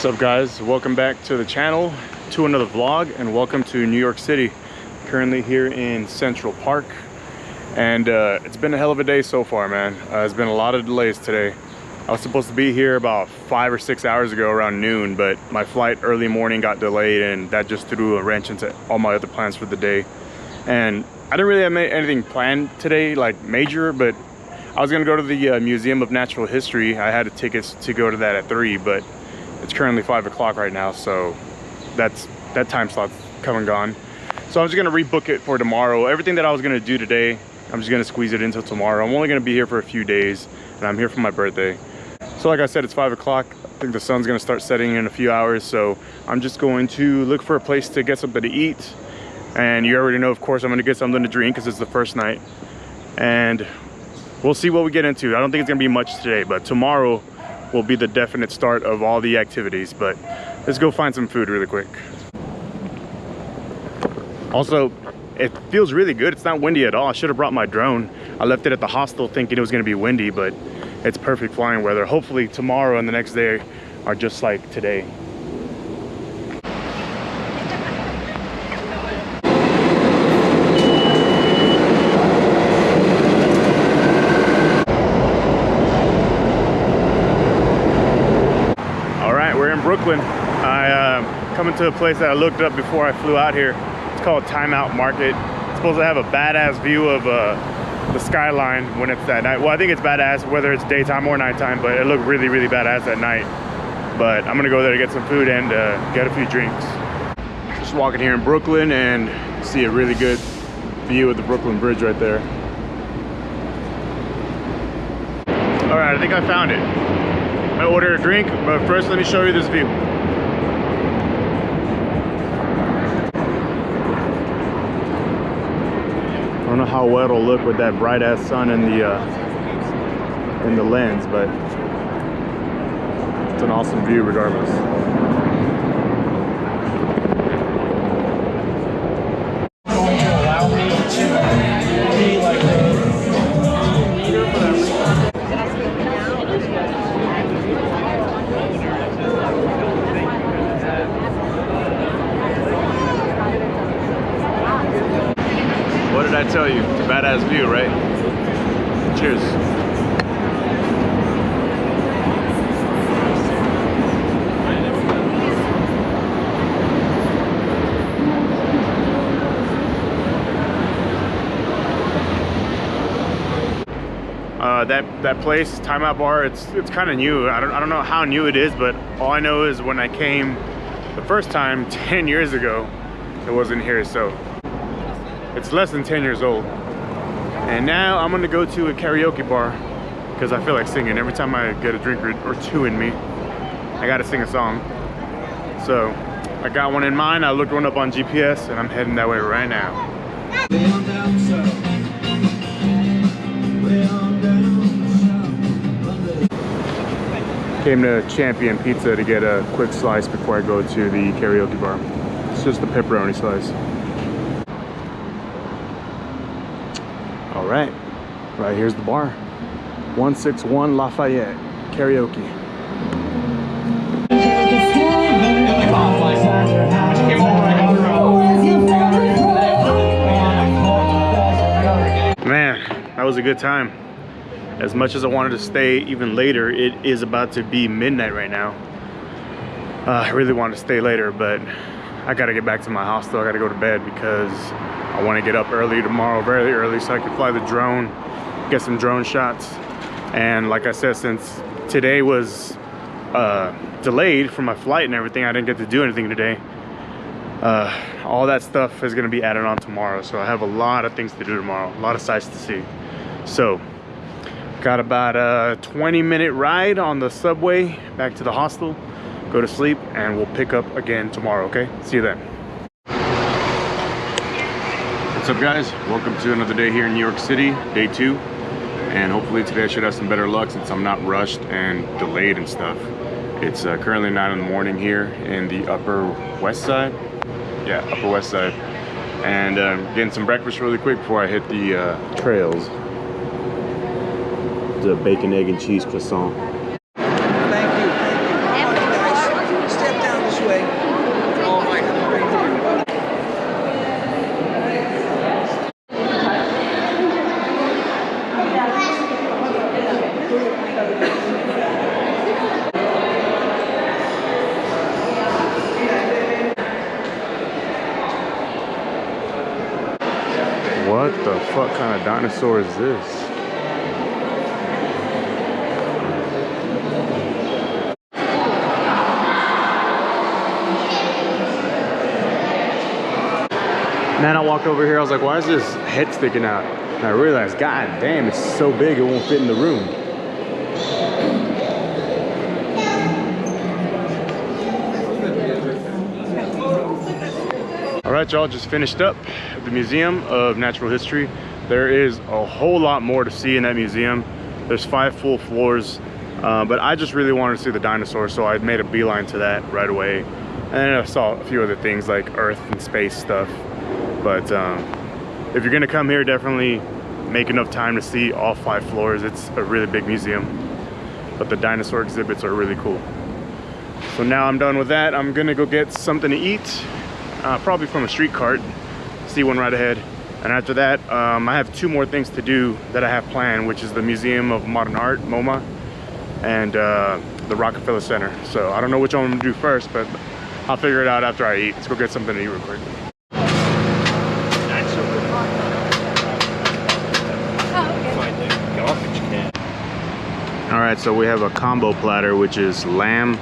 What's up, guys? Welcome back to the channel, to another vlog, and welcome to New York City. Currently here in Central Park, and it's been a hell of a day so far, man. There's been a lot of delays today. I was supposed to be here about 5 or 6 hours ago around noon, but my flight early morning got delayed, and that just threw a wrench into all my other plans for the day. And I didn't really have anything planned today, like major, but I was gonna go to the Museum of Natural History. I had tickets to go to that at 3, but it's currently 5 o'clock right now, so that time slot's come and gone. So I'm just gonna rebook it for tomorrow. Everything that I was gonna do today, I'm just gonna squeeze it until tomorrow. I'm only gonna be here for a few days, and I'm here for my birthday. So like I said, it's 5 o'clock. I think the sun's gonna start setting in a few hours, so I'm just going to look for a place to get something to eat. And you already know, of course, I'm gonna get something to drink because it's the first night. And we'll see what we get into. I don't think it's gonna be much today, but tomorrow will be the definite start of all the activities. But let's go find some food really quick. Also, it feels really good. It's not windy at all. I should have brought my drone. I left it at the hostel thinking it was gonna be windy, but it's perfect flying weather. Hopefully tomorrow and the next day are just like today. Brooklyn. Coming to a place that I looked up before I flew out here. It's called Time Out Market. It's supposed to have a badass view of the skyline when it's at night. Well, I think it's badass whether it's daytime or nighttime, but it looked really, really badass at night. But I'm gonna go there to get some food and get a few drinks. Just walking here in Brooklyn and see a really good view of the Brooklyn Bridge right there. All right, I think I found it. I ordered a drink, but first let me show you this view. I don't know how well it'll look with that bright ass sun in the lens, but it's an awesome view regardless. What did I tell you? It's a badass view, right? Cheers. That place, Time Out Bar, it's kind of new. I don't know how new it is, but all I know is when I came the first time 10 years ago, it wasn't here, so it's less than 10 years old. And now I'm gonna go to a karaoke bar because I feel like singing. Every time I get a drink or two in me, I gotta sing a song. So I got one in mind. I looked one up on GPS and I'm heading that way right now. Came to Champion Pizza to get a quick slice before I go to the karaoke bar. It's just a pepperoni slice. All right, here's the bar. 161 Lafayette, karaoke. Man, that was a good time. As much as I wanted to stay even later, it is about to be midnight right now. I really want to stay later, but I gotta get back to my hostel. I gotta go to bed because I want to get up early tomorrow, very early, so I can fly the drone, get some drone shots. And like I said, since today was delayed for my flight and everything, I didn't get to do anything today. All that stuff is going to be added on tomorrow, so I have a lot of things to do tomorrow, a lot of sights to see. So got about a 20-minute ride on the subway back to the hostel, go to sleep, and we'll pick up again tomorrow. Okay, see you then. What's up, guys? Welcome to another day here in New York City, day 2. And hopefully today I should have some better luck since I'm not rushed and delayed and stuff. It's currently 9 in the morning here in the Upper West Side. Yeah, Upper West Side. And getting some breakfast really quick before I hit the trails. The bacon, egg, and cheese croissant. Thank you. What the fuck kind of dinosaur is this? And then I walked over here, I was like, why is this head sticking out? And I realized, god damn, it's so big it won't fit in the room. All right, y'all, just finished up at the Museum of Natural History. There is a whole lot more to see in that museum. There's 5 full floors, but I just really wanted to see the dinosaurs, so I made a beeline to that right away. And then I saw a few other things like Earth and space stuff. But if you're gonna come here, definitely make enough time to see all 5 floors. It's a really big museum, but the dinosaur exhibits are really cool. So now I'm done with that. I'm gonna go get something to eat, probably from a street cart. See one right ahead. And after that, I have 2 more things to do that I have planned, which is the Museum of Modern Art, MoMA, and the Rockefeller Center. So I don't know which one I'm gonna do first, but I'll figure it out after I eat. Let's go get something to eat real quick. All right, so we have a combo platter, which is lamb,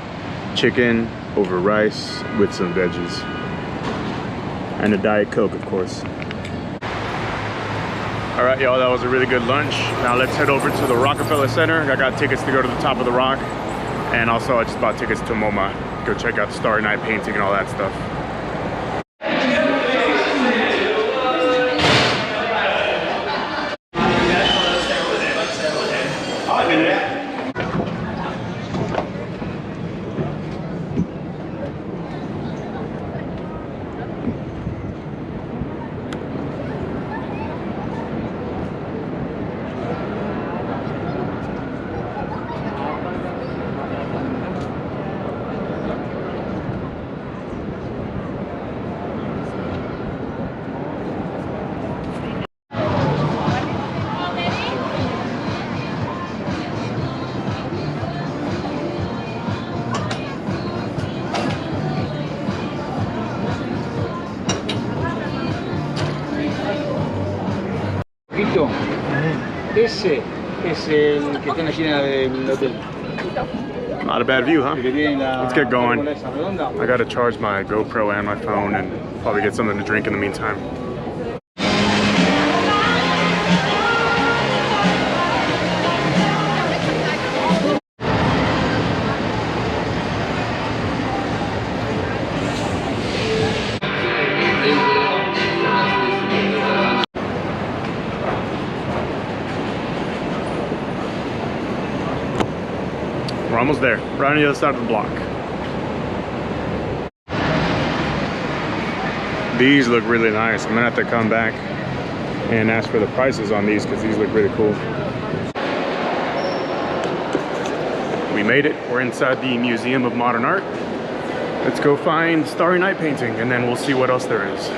chicken over rice with some veggies. And a Diet Coke, of course. All right, y'all, that was a really good lunch. Now let's head over to the Rockefeller Center. I got tickets to go to the top of the rock. And also I just bought tickets to MoMA. Go check out the Starry Night painting and all that stuff. Ese es el que está en la esquina del hotel. Not a bad view, huh? Let's get going. I gotta charge my GoPro and my phone and probably get something to drink in the meantime. We're almost there, right on the other side of the block. These look really nice. I'm gonna have to come back and ask for the prices on these because these look really cool. We made it. We're inside the Museum of Modern Art. Let's go find Starry Night painting and then we'll see what else there is.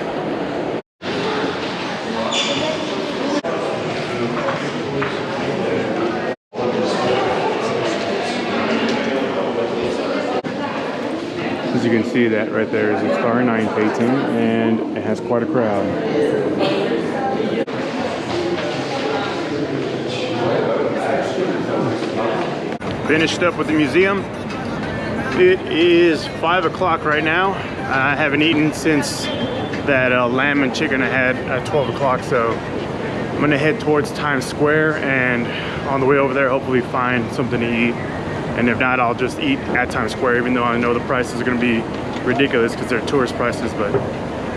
As you can see, that right there is a Starry Night painting and it has quite a crowd. Finished up with the museum. It is 5 o'clock right now. I haven't eaten since that lamb and chicken I had at 12 o'clock, so I'm gonna head towards Times Square and on the way over there hopefully find something to eat. And if not, I'll just eat at Times Square, even though I know the prices are gonna be ridiculous because they're tourist prices, but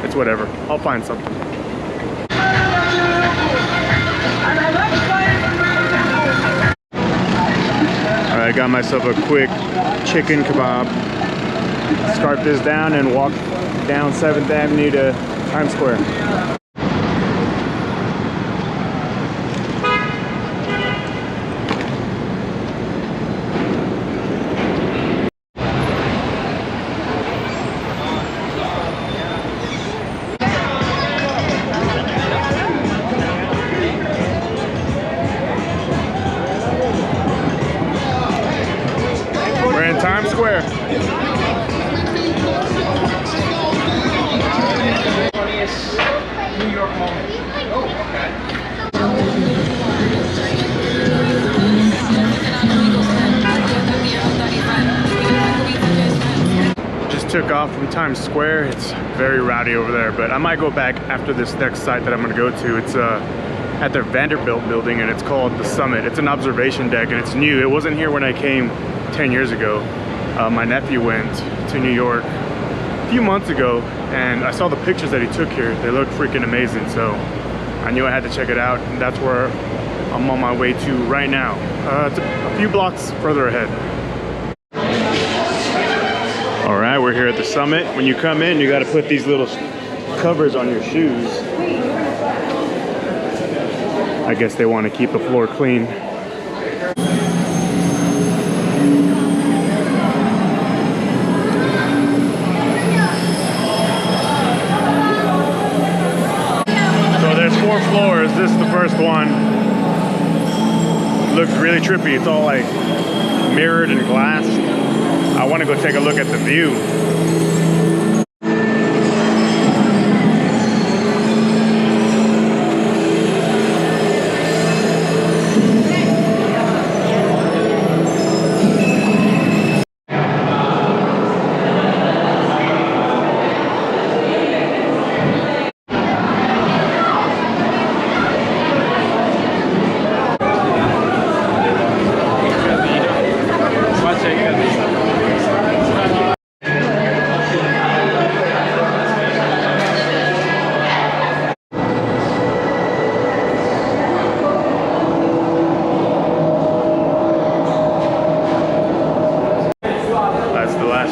it's whatever. I'll find something. All right, I got myself a quick chicken kebab. Scarf this down and walk down 7th Avenue to Times Square. Times Square. from Times Square. It's very rowdy over there, but I might go back after this next site that I'm gonna go to. It's at their Vanderbilt building, and it's called The Summit. It's an observation deck, and it's new. It wasn't here when I came 10 years ago. My nephew went to New York a few months ago, and I saw the pictures that he took here. They look freaking amazing, so I knew I had to check it out, and that's where I'm on my way to right now. It's a few blocks further ahead. All right, we're here at the Summit. When you come in, you got to put these little covers on your shoes. I guess they want to keep the floor clean. So there's 4 floors. This is the first one. Looks really trippy. It's all like mirrored and glassed. I want to go take a look at the view.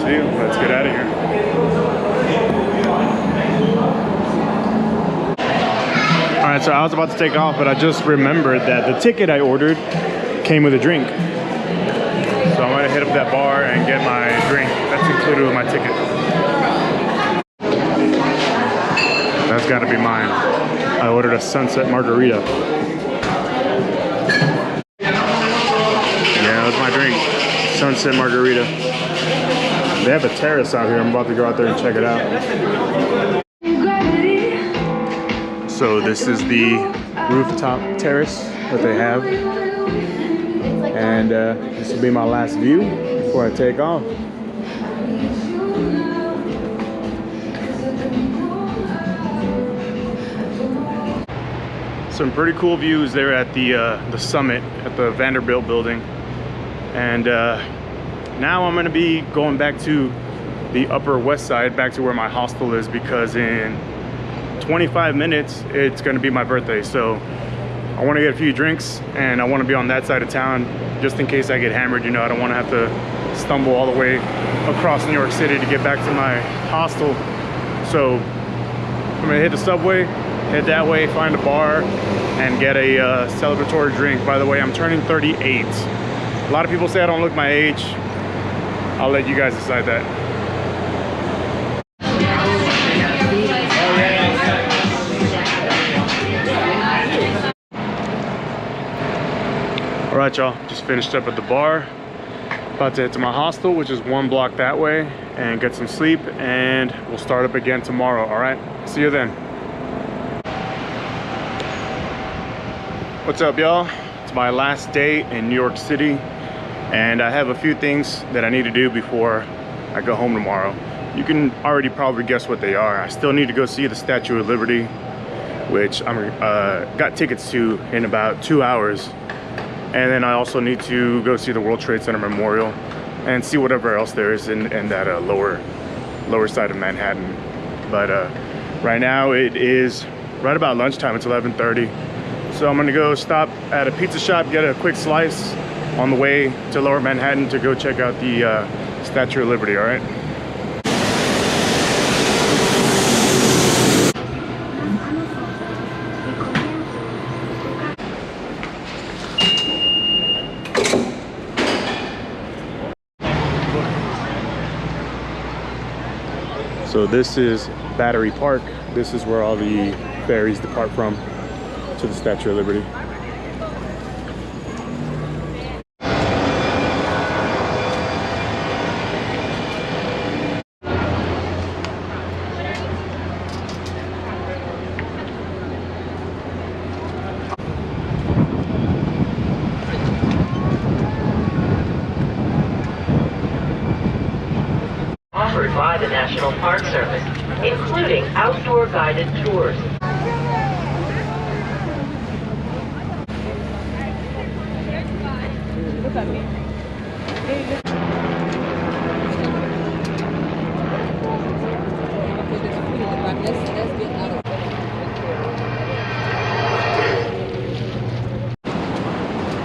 Let's get out of here. All right, so I was about to take off, but I just remembered that the ticket I ordered came with a drink. So I'm gonna hit up that bar and get my drink. That's included with my ticket. That's gotta be mine. I ordered a sunset margarita. Yeah, that was my drink. Sunset margarita. They have a terrace out here. I'm about to go out there and check it out. So this is the rooftop terrace that they have. And this will be my last view before I take off. Some pretty cool views there at the Summit at the Vanderbilt building. And now I'm gonna be going back to the Upper West Side, back to where my hostel is, because in 25 minutes, it's gonna be my birthday. So I wanna get a few drinks, and I wanna be on that side of town, just in case I get hammered. You know, I don't wanna have to stumble all the way across New York City to get back to my hostel. So I'm gonna hit the subway, head that way, find a bar, and get a celebratory drink. By the way, I'm turning 38. A lot of people say I don't look my age. I'll let you guys decide that. All right, y'all, just finished up at the bar. About to head to my hostel, which is 1 block that way, and get some sleep, and we'll start up again tomorrow. All right, see you then. What's up, y'all? It's my last day in New York City, and I have a few things that I need to do before I go home tomorrow. You can already probably guess what they are. I still need to go see the Statue of Liberty, which I'm got tickets to in about 2 hours. And then I also need to go see the World Trade Center Memorial and see whatever else there is in that lower side of Manhattan. But right now it is right about lunchtime. It's 11:30. So I'm gonna go stop at a pizza shop, get a quick slice on the way to Lower Manhattan to go check out the Statue of Liberty, all right? So this is Battery Park. This is where all the ferries depart from to the Statue of Liberty. National Park Service, including outdoor guided tours.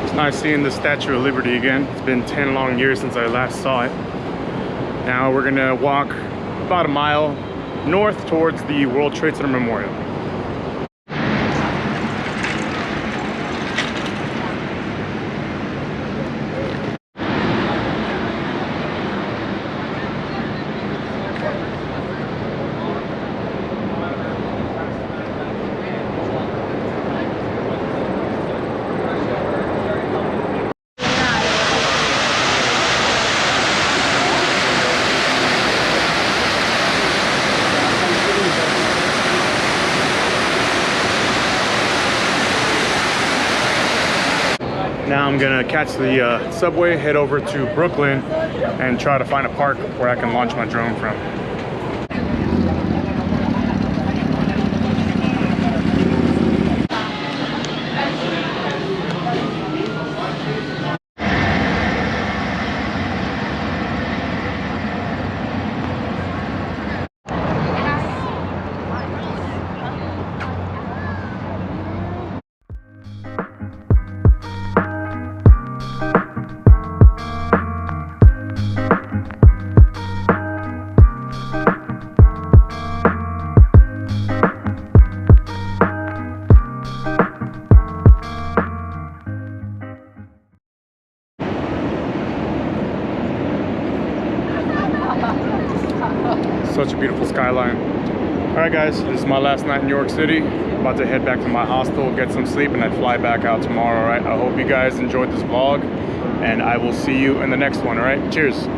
It's nice seeing the Statue of Liberty again. It's been 10 long years since I last saw it. Now we're gonna walk about a mile north towards the World Trade Center Memorial. Now I'm gonna catch the subway, head over to Brooklyn, and try to find a park where I can launch my drone from. Such a beautiful skyline. All right guys, this is my last night in New York City. About to head back to my hostel, get some sleep, and then fly back out tomorrow. All right, I hope you guys enjoyed this vlog, and I will see you in the next one. All right, cheers.